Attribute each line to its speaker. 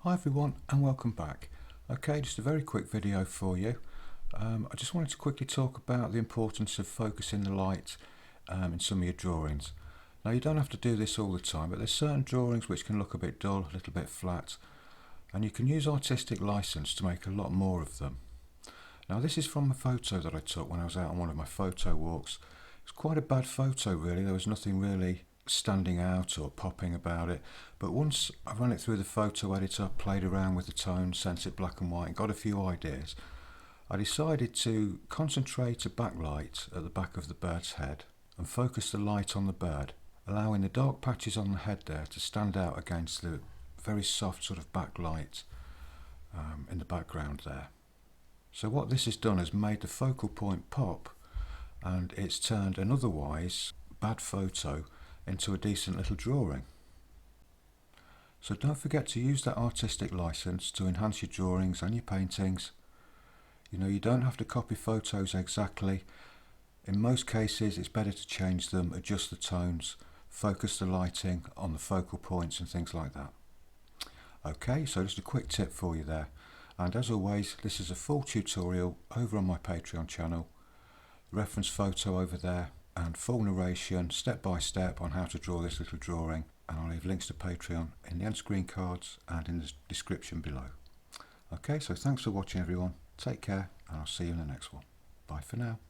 Speaker 1: Hi everyone and welcome back. Okay, just a very quick video for you. I just wanted to quickly talk about the importance of focusing the light in some of your drawings. Now you don't have to do this all the time, but there's certain drawings which can look a bit dull, a little bit flat, and you can use artistic license to make a lot more of them. Now this is from a photo that I took when I was out on one of my photo walks. It's quite a bad photo really, there was nothing really standing out or popping about it, but once I ran it through the photo editor, played around with the tones, sent it black and white and got a few ideas, I decided to concentrate a backlight at the back of the bird's head and focus the light on the bird, allowing the dark patches on the head there to stand out against the very soft sort of backlight in the background there. So what this has done is made the focal point pop, and it's turned an otherwise bad photo into a decent little drawing. So don't forget to use that artistic license to enhance your drawings and your paintings. You know, you don't have to copy photos exactly. In most cases it's better to change them, adjust the tones, focus the lighting on the focal points and things like that. Okay, so just a quick tip for you there. And as always, this is a full tutorial over on my Patreon channel. Reference photo over there and full narration step by step on how to draw this little drawing, and I'll leave links to Patreon in the end screen cards and in the description below. Okay, so thanks for watching everyone, take care and I'll see you in the next one. Bye for now.